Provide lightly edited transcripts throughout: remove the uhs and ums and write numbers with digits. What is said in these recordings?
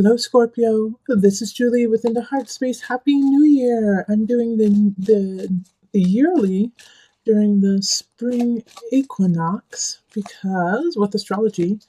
Hello, Scorpio. This is Julie within the Heart Space. Happy New Year! I'm doing the yearly during the spring equinox because with astrology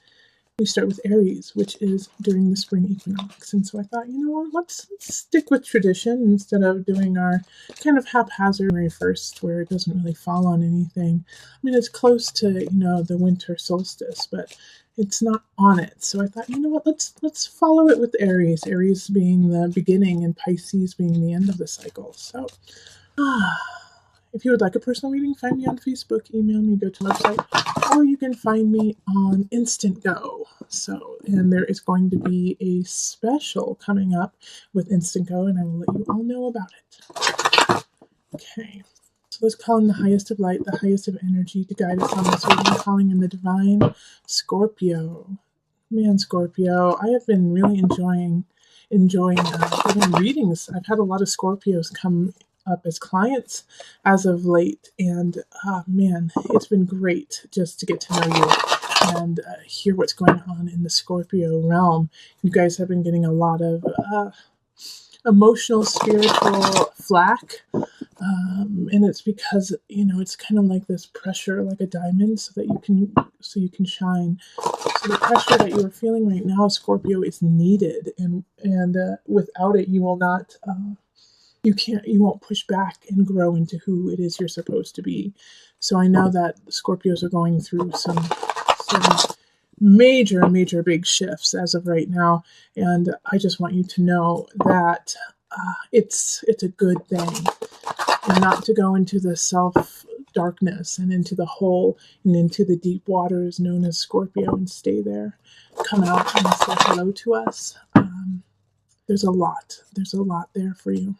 we start with Aries, which is during the spring equinox. And so I thought, you know what, let's stick with tradition instead of doing our kind of haphazard January 1st where it doesn't really fall on anything. I mean, it's close to, the winter solstice, but it's not on it. So I thought, you know what, let's follow it with Aries. Aries being the beginning and Pisces being the end of the cycle. So if you would like a personal reading, find me on Facebook, email me, go to the website, or you can find me on Instant Go. So, and there is going to be a special coming up with Instant Go, and I will let you all know about it. Okay. So let's call in the highest of light, the highest of energy to guide us on this reading, calling in the divine Scorpio. Man, Scorpio, I have been really enjoying giving readings. I've had a lot of Scorpios come up as clients as of late, and man, it's been great just to get to know you and hear what's going on in the Scorpio realm. You guys have been getting a lot of emotional, spiritual flack, and it's because it's kind of like this pressure, like a diamond, so you can shine. So the pressure that you are feeling right now, Scorpio, is needed, and without it, you will not. You won't push back and grow into who it is you're supposed to be. So I know that Scorpios are going through some major big shifts as of right now, and I just want you to know that it's a good thing, and not to go into the self darkness and into the hole and into the deep waters known as Scorpio and stay there. Come out and say hello to us. There's a lot there for you.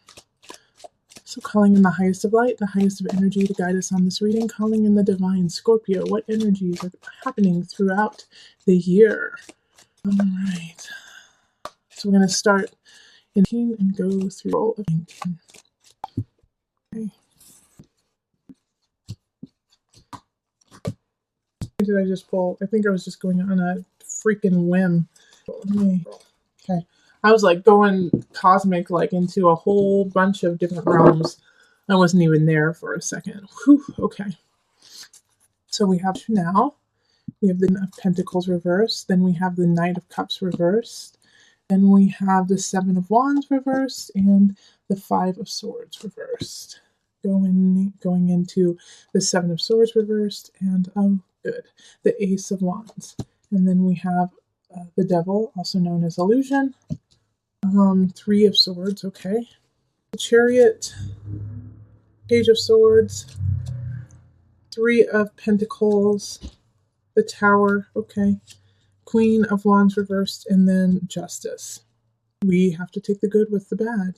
So calling in the highest of light, the highest of energy to guide us on this reading, calling in the divine Scorpio. What energies are happening throughout the year? All right. So we're going to start in 19 and go through all of 19. Okay. What did I just pull? I think I was just going on a freaking whim. Okay. I was like going cosmic, like into a whole bunch of different realms. I wasn't even there for a second. Whew, okay. So we have the Knight of Pentacles reversed. Then we have the Knight of Cups reversed. Then we have the Seven of Wands reversed and the Five of Swords reversed. Going into the Seven of Swords reversed and the Ace of Wands. And then we have the Devil, also known as Illusion. Three of Swords, okay. The Chariot, Page of Swords, Three of Pentacles, the Tower, okay. Queen of Wands reversed, and then Justice. We have to take the good with the bad,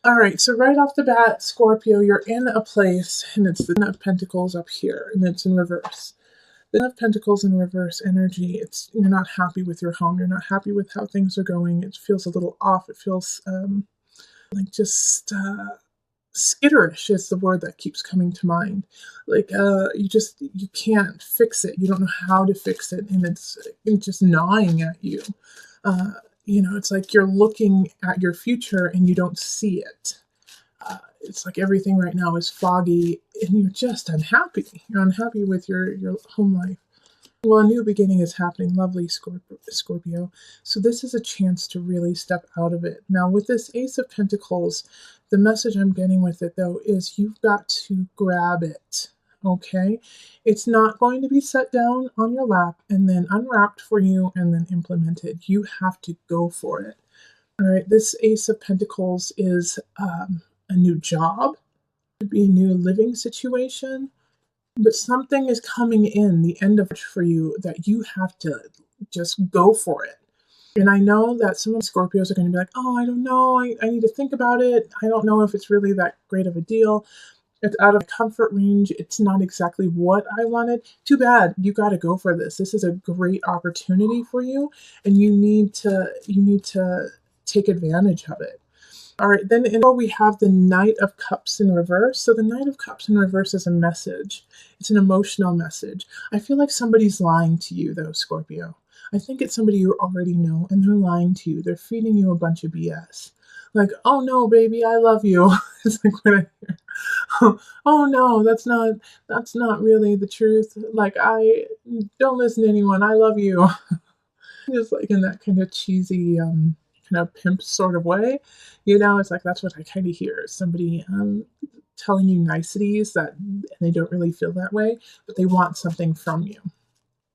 All right, so right off the bat, Scorpio, you're in a place, and it's the Ten of Pentacles up here, and it's in reverse. The Ten of Pentacles in reverse energy, you're not happy with your home. You're not happy with how things are going. It feels a little off. It feels like just skitterish is the word that keeps coming to mind. Like you can't fix it. You don't know how to fix it, and it's just gnawing at you. It's like you're looking at your future and you don't see it. It's like everything right now is foggy and you're just unhappy. You're unhappy with your home life. Well, a new beginning is happening. Lovely, Scorpio. So this is a chance to really step out of it. Now, with this Ace of Pentacles, the message I'm getting with it, though, is you've got to grab it, okay? It's not going to be set down on your lap and then unwrapped for you and then implemented. You have to go for it. All right, this Ace of Pentacles is a new job, could be a new living situation, but something is coming in the end of it for you that you have to just go for it. And I know that some of the Scorpios are going to be like, oh, I don't know, I need to think about it. I don't know if it's really that great of a deal. It's out of comfort range. It's not exactly what I wanted. Too bad. You got to go for this. This is a great opportunity for you, and you need to take advantage of it. All right, then we have the Knight of Cups in reverse. So the Knight of Cups in reverse is a message. It's an emotional message. I feel like somebody's lying to you, though, Scorpio. I think it's somebody you already know and they're lying to you. They're feeding you a bunch of BS. Like, oh no, baby, I love you. It's like when I hear, oh no, that's not really the truth. Like, I don't listen to anyone. I love you. Just like in that kind of cheesy, kind of pimp sort of way. It's like that's what I kind of hear. Somebody telling you niceties that and they don't really feel that way, but they want something from you.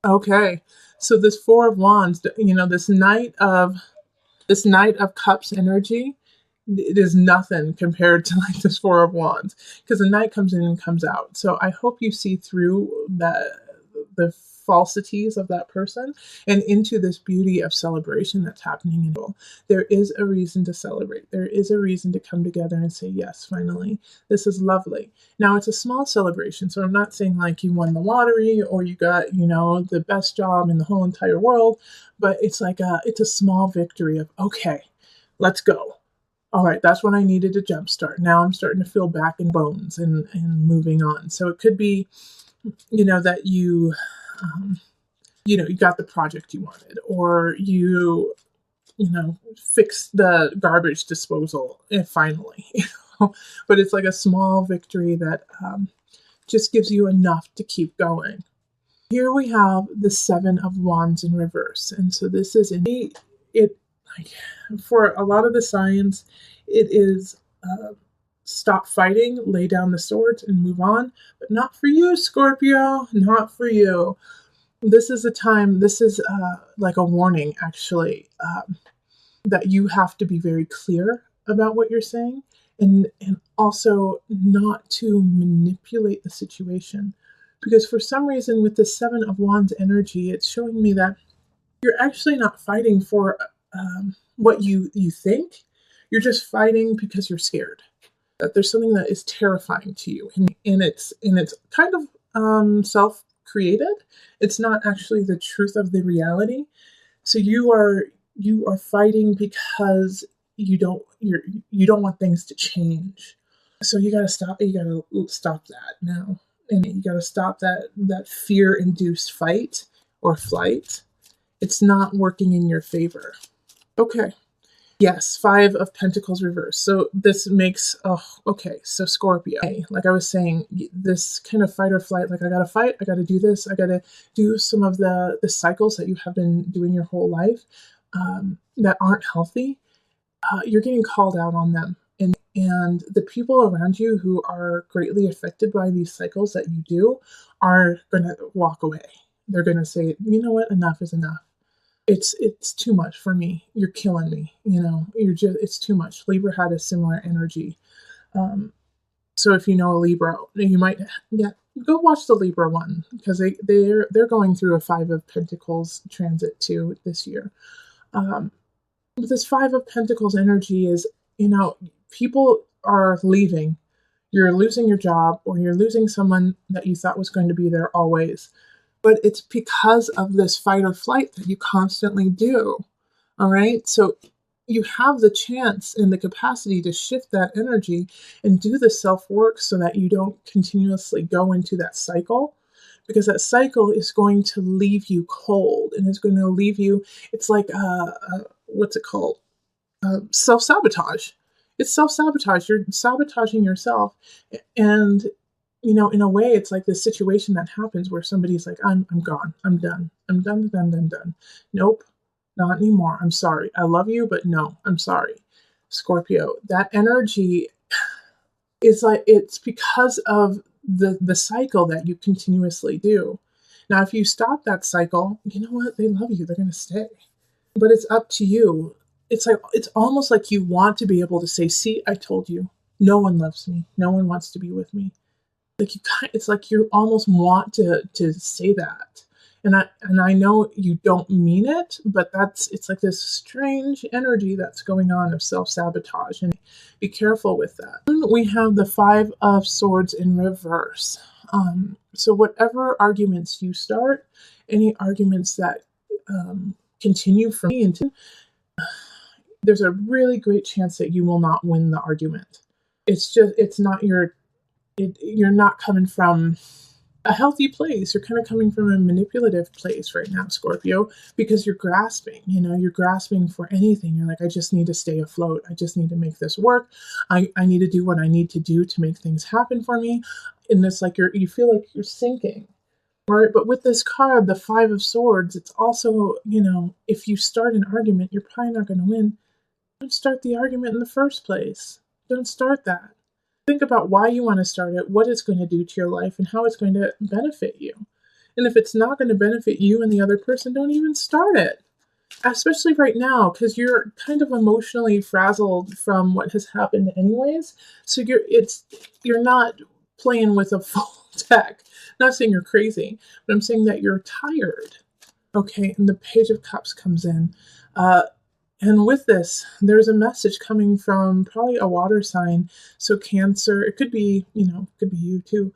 Okay. So this Four of Wands, this Knight of Cups energy, it is nothing compared to like this Four of Wands, because the Knight comes in and comes out. So I hope you see through the falsities of that person and into this beauty of celebration that's happening in people. There is a reason to celebrate. There is a reason to come together and say, yes, finally, this is lovely. Now it's a small celebration. So I'm not saying like you won the lottery or you got, the best job in the whole entire world, but it's like it's a small victory of, okay, let's go. All right, that's what I needed to jumpstart. Now I'm starting to feel back in bones and moving on. So it could be, that you got the project you wanted, or fixed the garbage disposal finally. But it's like a small victory that just gives you enough to keep going. Here we have the Seven of Wands in reverse, and so this is like for a lot of the signs, it is stop fighting, lay down the swords, and move on. But not for you, Scorpio. Not for you. This is a time. This is like a warning, actually, that you have to be very clear about what you're saying, and also not to manipulate the situation. Because for some reason, with the Seven of Wands energy, it's showing me that you're actually not fighting for what you think. You're just fighting because you're scared. That there's something that is terrifying to you, and it's kind of self-created. It's not actually the truth of the reality. So you are fighting because you don't want things to change. So you gotta stop that now, and you gotta stop that fear-induced fight or flight. It's not working in your favor. Okay. Yes, Five of Pentacles reverse. So this makes, so Scorpio. Like I was saying, this kind of fight or flight, like I gotta fight, I gotta do this, I gotta do some of the cycles that you have been doing your whole life that aren't healthy. You're getting called out on them. And the people around you who are greatly affected by these cycles that you do are going to walk away. They're going to say, you know what, enough is enough. It's too much for me. You're killing me. It's too much. Libra had a similar energy. So if you know a Libra, you might, go watch the Libra one, because they're going through a Five of Pentacles transit too this year. This Five of Pentacles energy is, people are leaving. You're losing your job, or you're losing someone that you thought was going to be there always. But it's because of this fight or flight that you constantly do. All right. So you have the chance and the capacity to shift that energy and do the self-work so that you don't continuously go into that cycle, because that cycle is going to leave you cold and is going to leave you, it's like, what's it called? Self-sabotage. It's self-sabotage. You're sabotaging yourself. And in a way, it's like this situation that happens where somebody's like, I'm gone. I'm done. I'm done. Nope, not anymore. I'm sorry. I love you, but no, I'm sorry. Scorpio, that energy is like, it's because of the cycle that you continuously do. Now, if you stop that cycle, you know what? They love you. They're going to stay. But it's up to you. It's almost like you want to be able to say, see, I told you. No one loves me. No one wants to be with me. It's like you almost want to say that, and I know you don't mean it, but it's like this strange energy that's going on of self-sabotage, and be careful with that. We have the Five of Swords in reverse. So whatever arguments you start, any arguments that continue from me into, there's a really great chance that you will not win the argument. You're not coming from a healthy place. You're kind of coming from a manipulative place right now, Scorpio, because you're grasping, you're grasping for anything. You're like, I just need to stay afloat. I just need to make this work. I need to do what I need to do to make things happen for me. And it's like you feel like you're sinking. Right? But with this card, the Five of Swords, it's also, if you start an argument, you're probably not going to win. Don't start the argument in the first place. Don't start that. Think about why you want to start it, what it's going to do to your life, and how it's going to benefit you. And if it's not going to benefit you and the other person, don't even start it. Especially right now, because you're kind of emotionally frazzled from what has happened anyways. So you're not playing with a full deck. Not saying you're crazy, but I'm saying that you're tired. Okay, and the Page of Cups comes in. And with this, there's a message coming from probably a water sign. So Cancer, it could be, could be you too.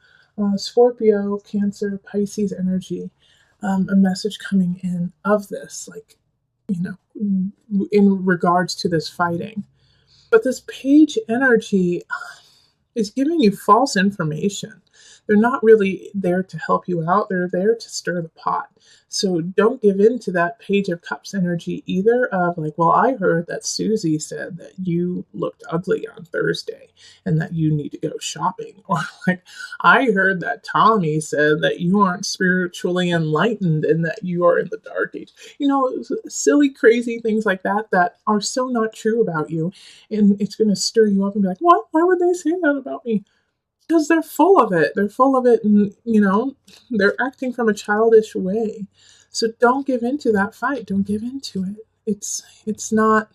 Scorpio, Cancer, Pisces energy. A message coming in of this, in regards to this fighting. But this page energy is giving you false information. They're not really there to help you out. They're there to stir the pot. So don't give in to that Page of Cups energy either of like, well, I heard that Susie said that you looked ugly on Thursday and that you need to go shopping. Or like, I heard that Tommy said that you aren't spiritually enlightened and that you are in the dark age. Silly, crazy things like that are so not true about you. And it's going to stir you up and be like, what? Why would they say that about me? Because they're full of it. They're full of it, and they're acting from a childish way. So don't give into that fight. Don't give into it. It's not.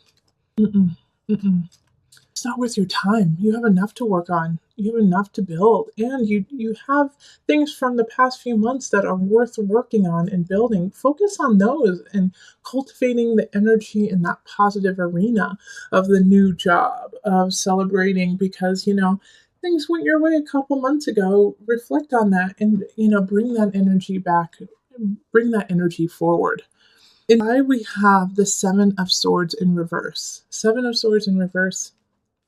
It's not worth your time. You have enough to work on. You have enough to build, and you have things from the past few months that are worth working on and building. Focus on those and cultivating the energy in that positive arena of the new job, of celebrating because things went your way a couple months ago. Reflect on that and, bring that energy back, bring that energy forward. And why we have the Seven of Swords in reverse. Seven of Swords in reverse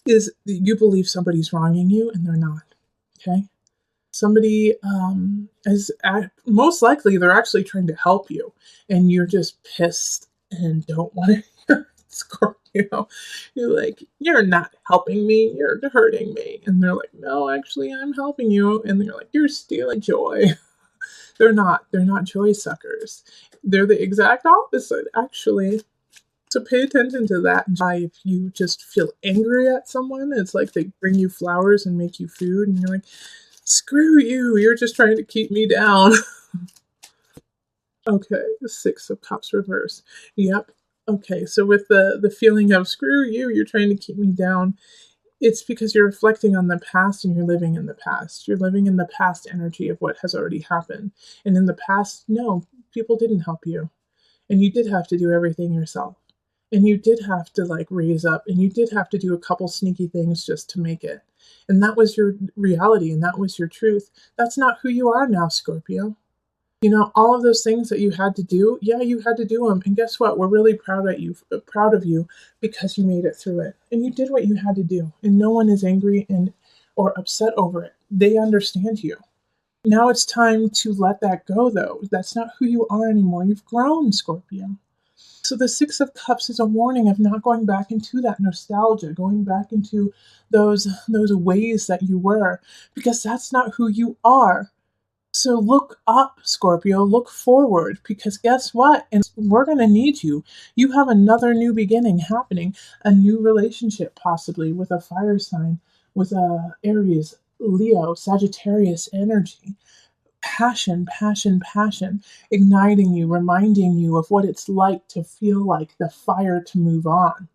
is you believe somebody's wronging you and they're not. Okay? Somebody is most likely they're actually trying to help you and you're just pissed and don't want to hear it. Scorpio, you're like, you're not helping me, you're hurting me. And they're like, no, actually, I'm helping you. And they're like, you're stealing joy. They're not joy suckers. They're the exact opposite, actually. So pay attention to that. If you just feel angry at someone, it's like they bring you flowers and make you food, and you're like, screw you, you're just trying to keep me down. Okay, the Six of Cups reverse. Yep. Okay, so with the feeling of screw you, you're trying to keep me down, it's because you're reflecting on the past and you're living in the past. You're living in the past energy of what has already happened. And in the past, no, people didn't help you. And you did have to do everything yourself. And you did have to raise up and you did have to do a couple sneaky things just to make it. And that was your reality and that was your truth. That's not who you are now, Scorpio. All of those things that you had to do, yeah, you had to do them. And guess what? We're really proud of you because you made it through it. And you did what you had to do. And no one is angry or upset over it. They understand you. Now it's time to let that go, though. That's not who you are anymore. You've grown, Scorpio. So the Six of Cups is a warning of not going back into that nostalgia, going back into those ways that you were, because that's not who you are. So look up, Scorpio, look forward, because guess what? And we're going to need you. You have another new beginning happening, a new relationship possibly with a fire sign, with a Aries, Leo, Sagittarius energy. Passion, passion, passion, igniting you, reminding you of what it's like to feel like the fire to move on.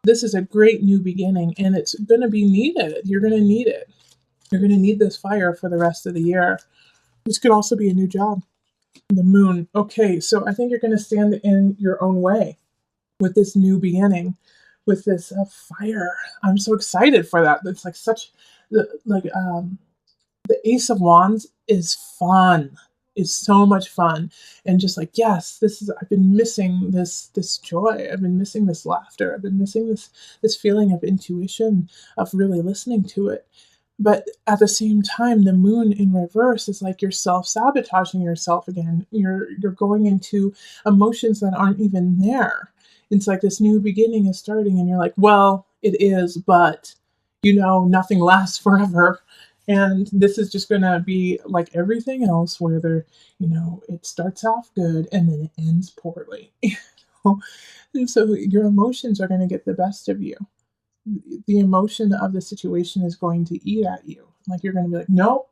This is a great new beginning, and it's going to be needed. You're going to need it. You're going to need this fire for the rest of the year. This could also be a new job. The Moon. Okay, so I think you're going to stand in your own way with this new beginning, with this fire. I'm so excited for that. It's the Ace of Wands is fun. It's so much fun. And just yes, I've been missing this joy. I've been missing this laughter. I've been missing this feeling of intuition, of really listening to it. But at the same time, the moon in reverse is like you're self-sabotaging yourself again. You're going into emotions that aren't even there. It's like this new beginning is starting and you're like, well, it is, but nothing lasts forever. And this is just gonna be like everything else where it starts off good and then it ends poorly. And so your emotions are gonna get the best of you. The emotion of the situation is going to eat at you. Like you're going to be like, no,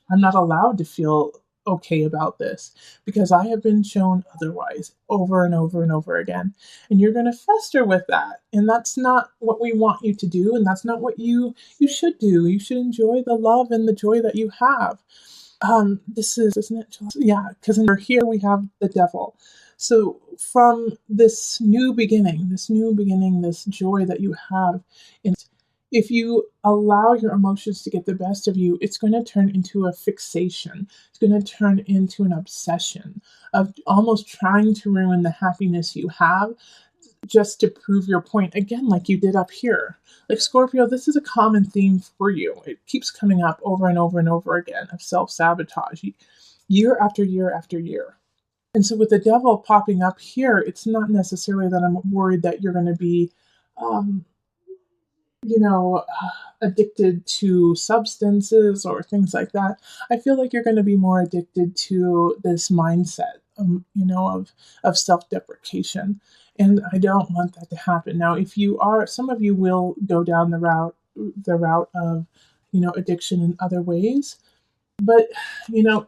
I'm not allowed to feel okay about this because I have been shown otherwise over and over and over again. And you're going to fester with that. And that's not what we want you to do. And that's not what you should do. You should enjoy the love and the joy that you have. This is, isn't it? Yeah, because here we have the devil. So from this new beginning, this joy that you have, if you allow your emotions to get the best of you, it's going to turn into a fixation. It's going to turn into an obsession of almost trying to ruin the happiness you have just to prove your point again, like you did up here. Like Scorpio, this is a common theme for you. It keeps coming up over and over and over again of self-sabotage, year after year after year. And so with the devil popping up here, it's not necessarily that I'm worried that you're going to be, addicted to substances or things like that. I feel like you're going to be more addicted to this mindset, of self-deprecation. And I don't want that to happen. Now, if you are, some of you will go down the route of, addiction in other ways. But,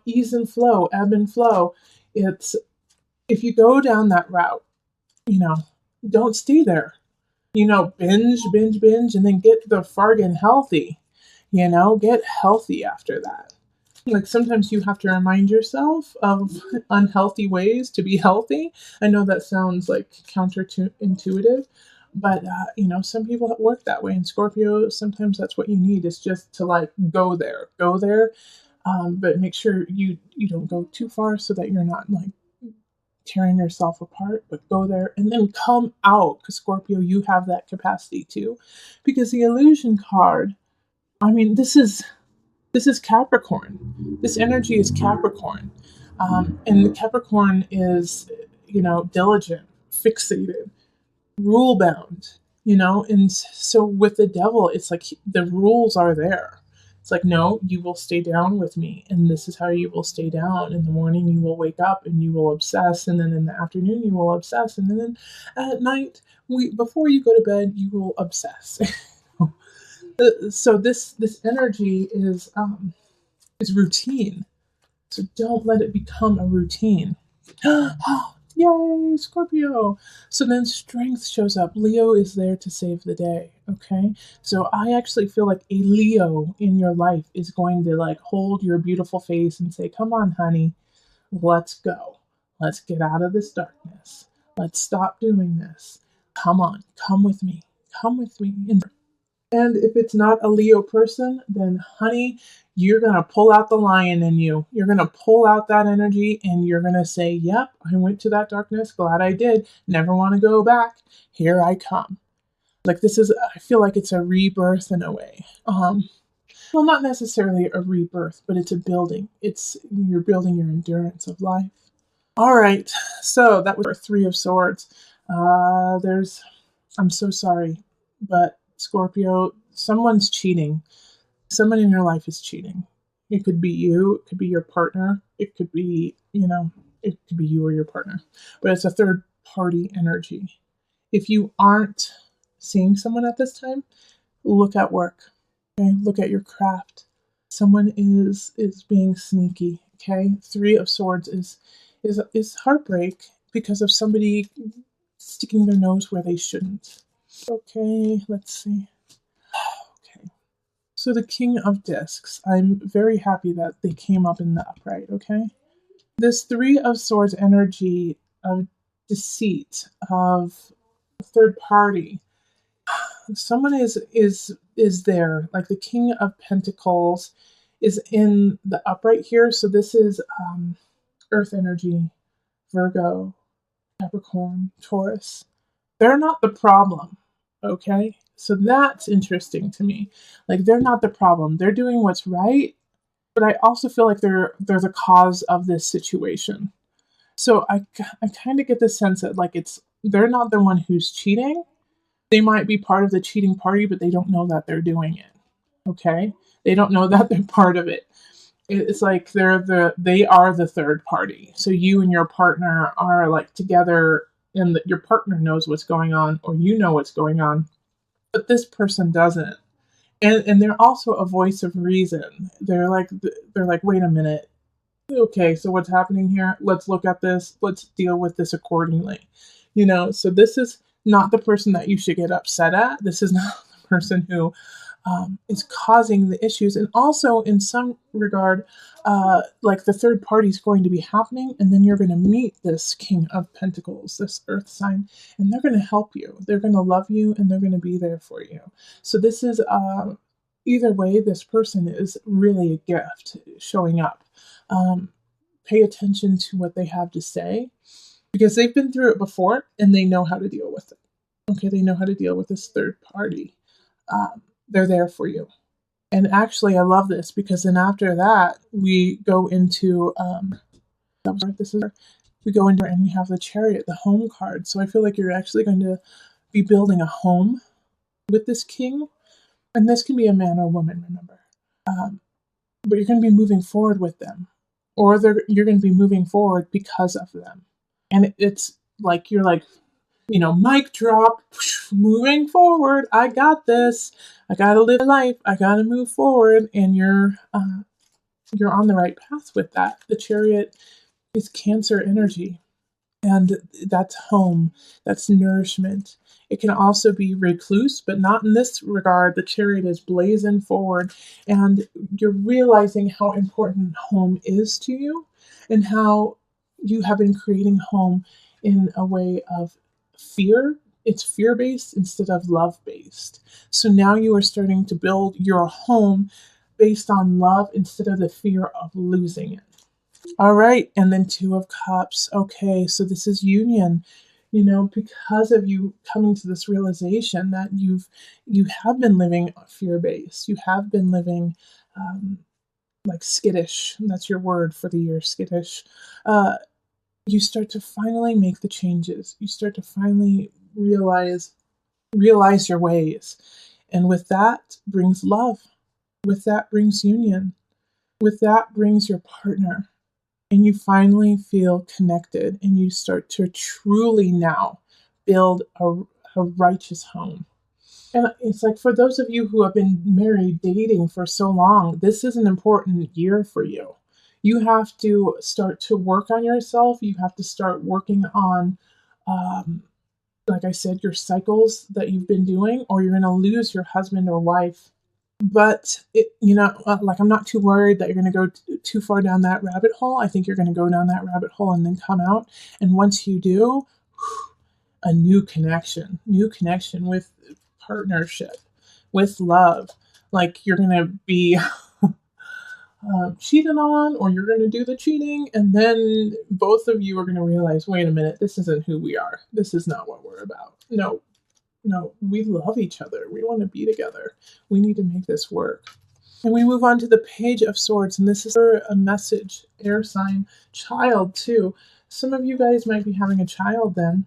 ease and flow, ebb and flow. It's, if you go down that route, don't stay there. Binge, and then get the fargan healthy. Get healthy after that. Like sometimes you have to remind yourself of unhealthy ways to be healthy. I know that sounds like counterintuitive, but some people work that way. And Scorpio, sometimes that's what you need is just to like go there, but make sure you don't go too far so that you're not like tearing yourself apart, but go there and then come out, because Scorpio, you have that capacity too. Because the illusion card, I mean, this is Capricorn. This energy is Capricorn. And the Capricorn is, diligent, fixated, rule bound, and so with the devil, it's like the rules are there. It's like, no, you will stay down with me, and this is how you will stay down. In the morning, you will wake up and you will obsess, and then in the afternoon, you will obsess, and then at night, before you go to bed, you will obsess. So this energy is routine. So don't let it become a routine. Yay, Scorpio! So then strength shows up. Leo is there to save the day, okay? So I actually feel like a Leo in your life is going to like hold your beautiful face and say, come on, honey, let's go. Let's get out of this darkness. Let's stop doing this. Come on, come with me. Come with me. And if it's not a Leo person, then honey, you're going to pull out the lion in you. You're going to pull out that energy and you're going to say, yep, I went to that darkness. Glad I did. Never want to go back. Here I come. Like I feel like it's a rebirth in a way. Well, not necessarily a rebirth, but it's a building. You're building your endurance of life. All right. So that was our Three of Swords. I'm so sorry, but Scorpio, someone's cheating. Someone in your life is cheating. It could be you, it could be your partner, it could be, it could be you or your partner. But it's a third party energy. If you aren't seeing someone at this time, look at work. Okay? Look at your craft. Someone is being sneaky. Okay? Three of Swords is heartbreak because of somebody sticking their nose where they shouldn't. Okay, let's see. Okay. So the King of Discs. I'm very happy that they came up in the upright, okay? This Three of Swords energy of deceit, of third party. Someone is there. Like the King of Pentacles is in the upright here. So this is Earth energy, Virgo, Capricorn, Taurus. They're not the problem, okay? So that's interesting to me. Like, they're not the problem. They're doing what's right, but I also feel like they're the cause of this situation. So I kind of get the sense that, like, they're not the one who's cheating. They might be part of the cheating party, but they don't know that they're doing it. Okay? They don't know that they're part of it. It's like they are the third party. So you and your partner are like together, and your partner knows what's going on, or you know what's going on, but this person doesn't. And they're also a voice of reason. They're like, wait a minute. Okay, so what's happening here? Let's look at this. Let's deal with this accordingly. So this is not the person that you should get upset at. This is not the person who is causing the issues. And also, in some regard, like, the third party is going to be happening, and then you're going to meet this King of Pentacles, this Earth sign, and they're going to help you. They're going to love you, and they're going to be there for you. So this is, either way, this person is really a gift showing up. Pay attention to what they have to say, because they've been through it before, and they know how to deal with it. Okay, they know how to deal with this third party. They're there for you. And actually, I love this, because then after that, we go into we go into, and we have the Chariot, the home card. So I feel like you're actually going to be building a home with this king, and this can be a man or woman, remember. But you're going to be moving forward with them, or you're going to be moving forward because of them. And it's like you're like, mic drop, moving forward. I got this. I gotta live life. I gotta move forward, and you're on the right path with that. The Chariot is Cancer energy, and that's home. That's nourishment. It can also be recluse, but not in this regard. The Chariot is blazing forward, and you're realizing how important home is to you, and how you have been creating home in a way of fear. It's fear-based instead of love-based. So now you are starting to build your home based on love instead of the fear of losing it. All right, and then Two of Cups. Okay, so this is union. Because of you coming to this realization that you have been living fear-based. You have been living like skittish. That's your word for the year, skittish. You start to finally make the changes. You start to finally realize your ways. And with that brings love. With that brings union. With that brings your partner. And you finally feel connected, and you start to truly now build a righteous home. And it's like, for those of you who have been married, dating for so long, this is an important year for you. You have to start to work on yourself. You have to start working on, like I said, your cycles that you've been doing, or you're going to lose your husband or wife. But, like, I'm not too worried that you're going to go too far down that rabbit hole. I think you're going to go down that rabbit hole and then come out. And once you do, a new connection with partnership, with love. Like, you're going to be cheated on, or you're going to do the cheating, and then both of you are going to realize, wait a minute, this isn't who we are. This is not what we're about. No, we love each other. We want to be together. We need to make this work. And we move on to the Page of Swords, and this is a message, air sign, child too. Some of you guys might be having a child then.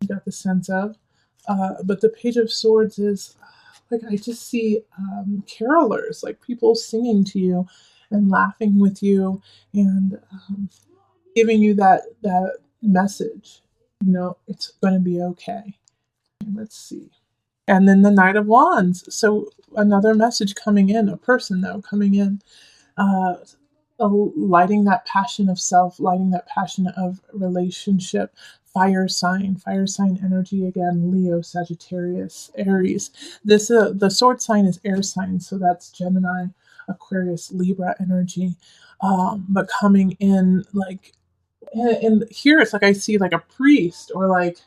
You got the sense of. But the Page of Swords is, like, I just see carolers, like people singing to you and laughing with you, and giving you that message. It's going to be okay. Let's see. And then the Knight of Wands. So another message coming in, a person though coming in, lighting that passion of self, lighting that passion of relationship. Fire sign energy again, Leo, Sagittarius, Aries. This the sword sign is air sign, so that's Gemini, Aquarius, Libra energy. But coming in, like, and here it's like I see like a priest, or like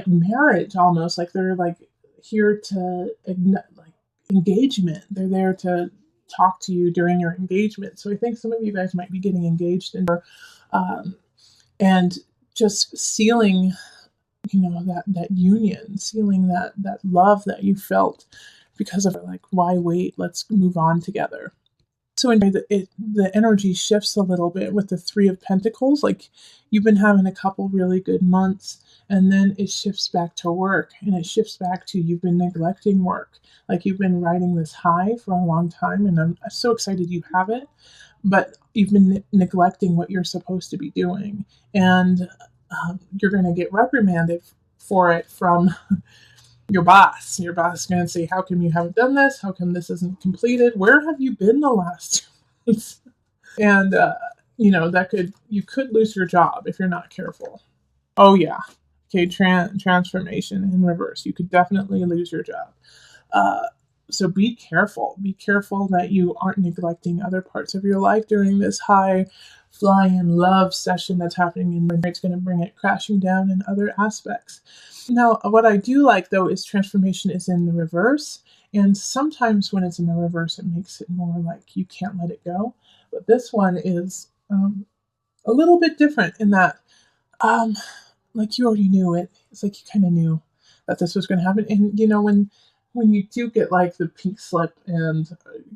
marriage almost, like they're like here to like engagement. They're there to talk to you during your engagement. So I think some of you guys might be getting engaged, and just sealing that union, sealing that love that you felt because of it. Like, why wait? Let's move on together. So in the energy shifts a little bit with the Three of Pentacles. Like, you've been having a couple really good months, and then it shifts back to work, and it shifts back to you've been neglecting work. Like, you've been riding this high for a long time, and I'm so excited you have it, but you've been neglecting what you're supposed to be doing, and you're going to get reprimanded for it from your boss. Your boss is going to say, how come you haven't done this? How come this isn't completed? Where have you been the last 2 months? And, you could lose your job if you're not careful. Oh, yeah. Okay, transformation in reverse. You could definitely lose your job. So be careful. Be careful that you aren't neglecting other parts of your life during this high flying love session that's happening, and it's going to bring it crashing down in other aspects. Now, what I do like, though, is transformation is in the reverse. And sometimes when it's in the reverse, it makes it more like you can't let it go. But this one is a little bit different in that, like, you already knew it. It's like you kind of knew that this was going to happen. And, when you do get like the pink slip and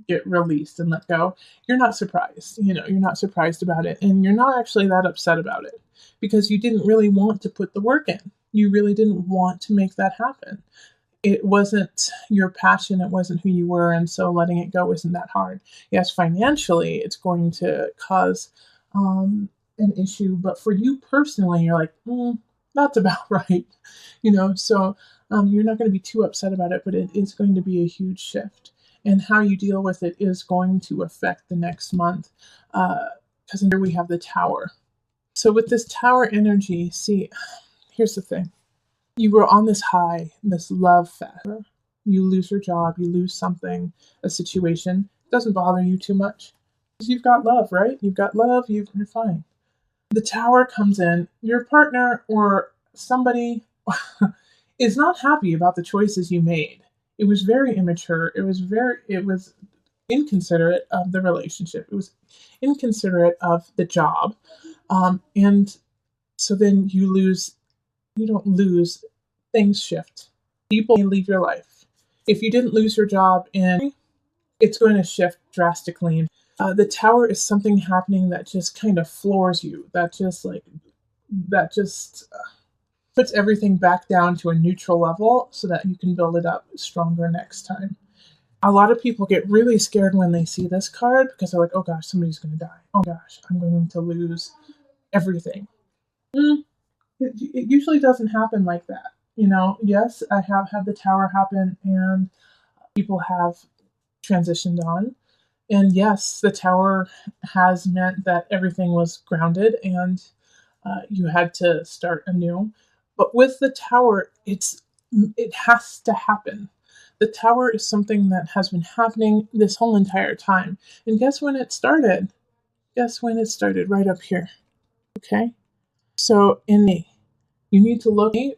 get released and let go, you're not surprised. You're not surprised about it. And you're not actually that upset about it because you didn't really want to put the work in. You really didn't want to make that happen. It wasn't your passion. It wasn't who you were. And so letting it go isn't that hard. Yes, financially, it's going to cause an issue. But for you personally, you're like, that's about right. So you're not going to be too upset about it, but it is going to be a huge shift. And how you deal with it is going to affect the next month. Because here we have the Tower. So with this Tower energy, see, here's the thing. You were on this high, this love fest. You lose your job, you lose something, a situation. It doesn't bother you too much. Because you've got love, right? You've got love, you're fine. The Tower comes in, your partner or somebody is not happy about the choices you made. It was very immature. It was inconsiderate of the relationship. It was inconsiderate of the job. And so then you don't lose, things shift. People leave your life. If you didn't lose your job, it's going to shift drastically. The Tower is something happening that just kind of floors you. That just puts everything back down to a neutral level so that you can build it up stronger next time. A lot of people get really scared when they see this card because they're like, oh gosh, somebody's going to die. Oh gosh, I'm going to lose everything. It usually doesn't happen like that. Yes, I have had the Tower happen and people have transitioned on. And yes, the Tower has meant that everything was grounded and you had to start anew. But with the Tower, it has to happen. The Tower is something that has been happening this whole entire time. And guess when it started? Guess when it started? Right up here. Okay? So in May, you need to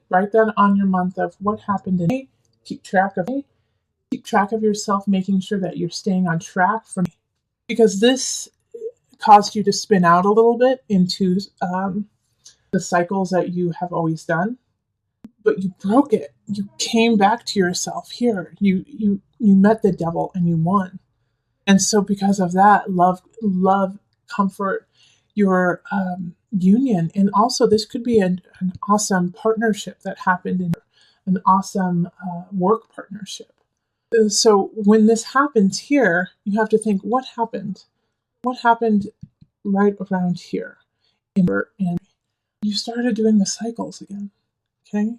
write that on your month of what happened in May. Keep track of yourself, making sure that you're staying on track from, because this caused you to spin out a little bit into the cycles that you have always done, but you broke it. You came back to yourself here. You met the devil and you won. And so because of that, love, comfort, your union, and also this could be an awesome partnership that happened in an awesome work partnership. So when this happens here, you have to think, what happened? What happened right around here? And you started doing the cycles again, okay?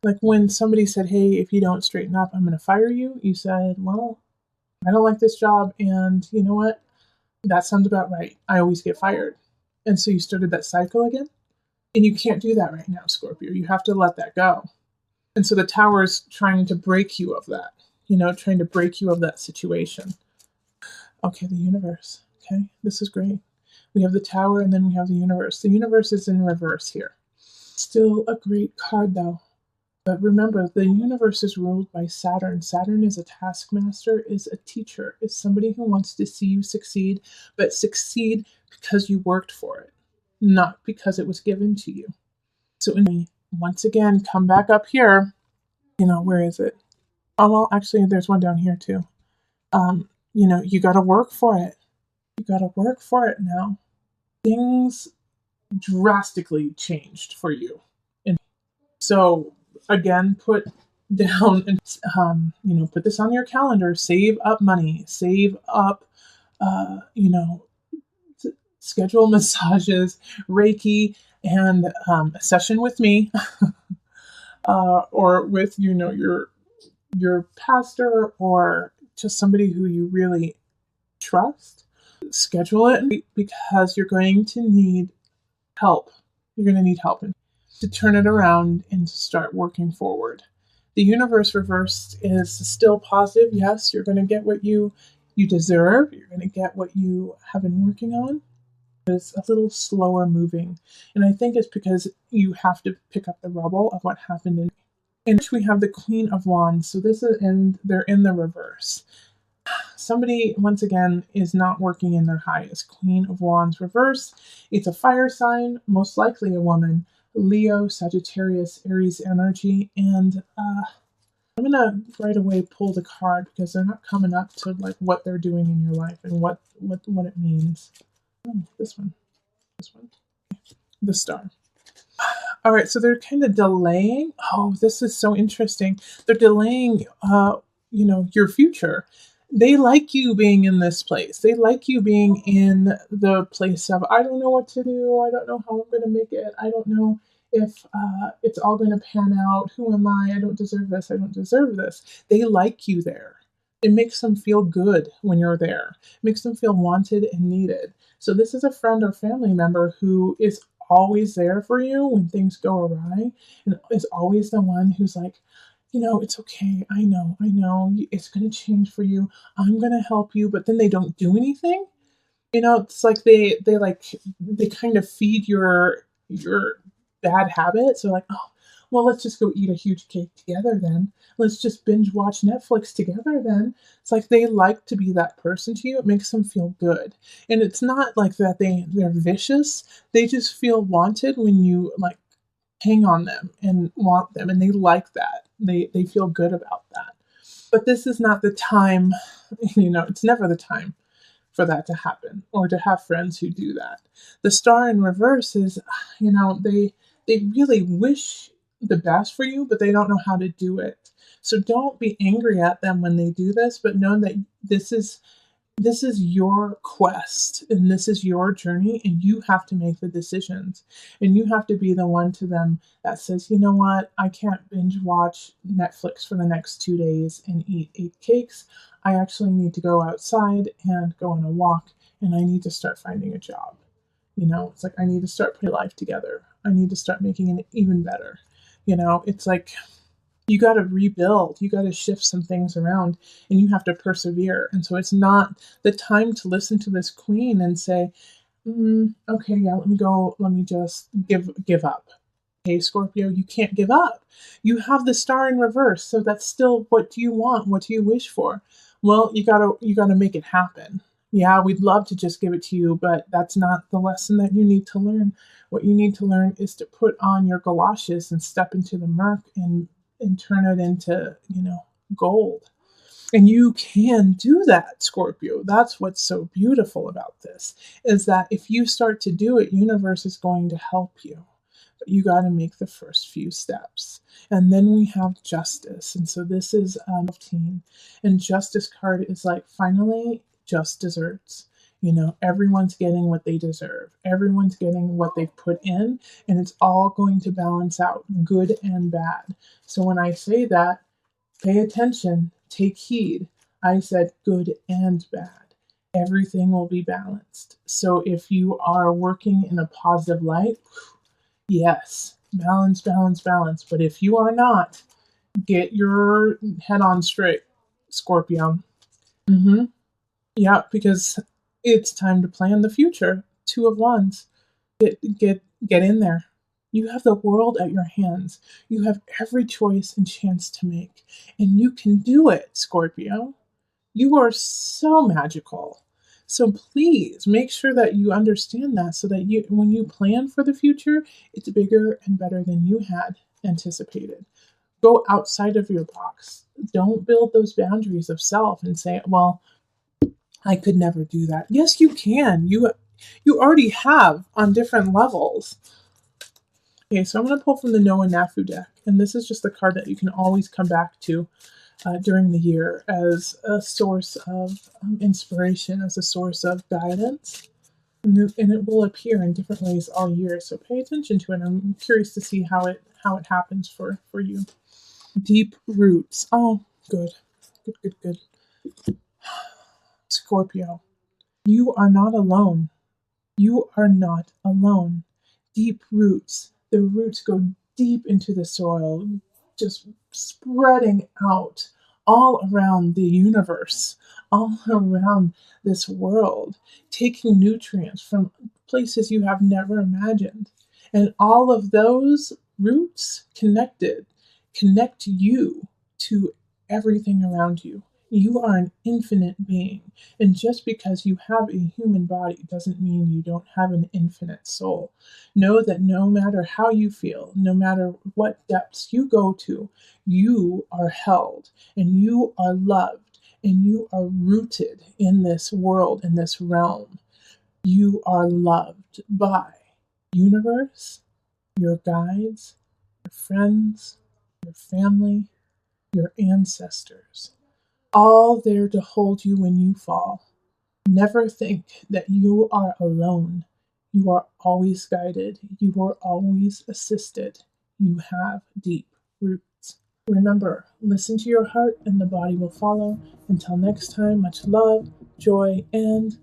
Like when somebody said, hey, if you don't straighten up, I'm going to fire you. You said, well, I don't like this job, and you know what? That sounds about right. I always get fired. And so you started that cycle again. And you can't do that right now, Scorpio. You have to let that go. And so the Tower is trying to break you of that, trying to break you of that situation. Okay, the universe. Okay, this is great. We have the Tower and then we have the universe. The universe is in reverse here. Still a great card though. But remember, the universe is ruled by Saturn. Saturn is a taskmaster, is a teacher, is somebody who wants to see you succeed, but succeed because you worked for it, not because it was given to you. So once again, come back up here. Where is it? Oh, well, actually, there's one down here too. You got to work for it. You got to work for it now. Things drastically changed for you. And so, again, put down and, put this on your calendar. Save up money. Save up, schedule massages, Reiki, and a session with me, or with your pastor, or just somebody who you really trust. Schedule it, because you're going to need help. You're going to need help to turn it around and to start working forward. The universe reversed is still positive. Yes, you're going to get what you deserve. You're going to get what you have been working on. It's a little slower moving. And I think it's because you have to pick up the rubble of what happened in which we have the Queen of Wands. So this is they're in the reverse. Somebody, once again, is not working in their highest. Queen of Wands reverse. It's a fire sign, most likely a woman. Leo, Sagittarius, Aries energy. And I'm going to right away pull the card, because they're not coming up to like what they're doing in your life and what it means. Oh, this one. The Star. All right, so they're kind of delaying. Oh, this is so interesting. They're delaying, your future. They like you being in this place. They like you being in the place of, I don't know what to do. I don't know how I'm going to make it. I don't know if it's all going to pan out. Who am I? I don't deserve this. I don't deserve this. They like you there. It makes them feel good when you're there. It makes them feel wanted and needed. So this is a friend or family member who is always there for you when things go awry, and is always the one who's like, it's okay. I know. It's going to change for you. I'm going to help you. But then they don't do anything. It's like they kind of feed your bad habits. They're like, oh, well, let's just go eat a huge cake together then. Let's just binge watch Netflix together then. It's like they like to be that person to you. It makes them feel good. And it's not like that they're vicious. They just feel wanted when you like hang on them and want them, and they like that. They feel good about that. But this is not the time, it's never the time for that to happen, or to have friends who do that. The Star in reverse is, they really wish the best for you, but they don't know how to do it. So don't be angry at them when they do this, but know that this is your quest, and this is your journey, and you have to make the decisions, and you have to be the one to them that says, you know what, I can't binge watch Netflix for the next 2 days and eat 8 cakes. I actually need to go outside and go on a walk, and I need to start finding a job. It's like, I need to start putting life together. I need to start making it even better. It's like, you got to rebuild. You got to shift some things around, and you have to persevere. And so it's not the time to listen to this queen and say, okay, yeah, let me go. Let me just give up. Hey, Scorpio, you can't give up. You have the Star in reverse. So that's still, what do you want? What do you wish for? Well, you gotta make it happen. Yeah, we'd love to just give it to you, but that's not the lesson that you need to learn. What you need to learn is to put on your galoshes and step into the murk and turn it into, gold. And you can do that, Scorpio. That's what's so beautiful about this, is that if you start to do it, universe is going to help you. But you got to make the first few steps. And then we have Justice. And so this is 15. And Justice card is like, finally, just desserts. Everyone's getting what they deserve. Everyone's getting what they've put in, and it's all going to balance out, good and bad. So when I say that, pay attention, take heed. I said good and bad. Everything will be balanced. So if you are working in a positive light, yes, balance, balance, balance. But if you are not, get your head on straight, Scorpio. Yeah, because it's time to plan the future. 2 of Wands. Get in there. You have the world at your hands. You have every choice and chance to make. And you can do it, Scorpio. You are so magical. So please make sure that you understand that so that you, when you plan for the future, it's bigger and better than you had anticipated. Go outside of your box. Don't build those boundaries of self and say, well, I could never do that. Yes, you can. You already have on different levels. Okay, so I'm going to pull from the Noah Nafu deck, and this is just the card that you can always come back to during the year as a source of inspiration, as a source of guidance. And it will appear in different ways all year. So pay attention to it. I'm curious to see how it happens for you. Deep roots. Oh, good. Good. Scorpio. You are not alone. You are not alone. Deep roots. The roots go deep into the soil, just spreading out all around the universe, all around this world, taking nutrients from places you have never imagined. And all of those roots connect you to everything around you. You are an infinite being. And just because you have a human body doesn't mean you don't have an infinite soul. Know that no matter how you feel, no matter what depths you go to, you are held and you are loved and you are rooted in this world, in this realm. You are loved by universe, your guides, your friends, your family, your ancestors, all there to hold you when you fall. Never think that you are alone. You are always guided. You are always assisted. You have deep roots. Remember, listen to your heart and the body will follow. Until next time, much love, joy, and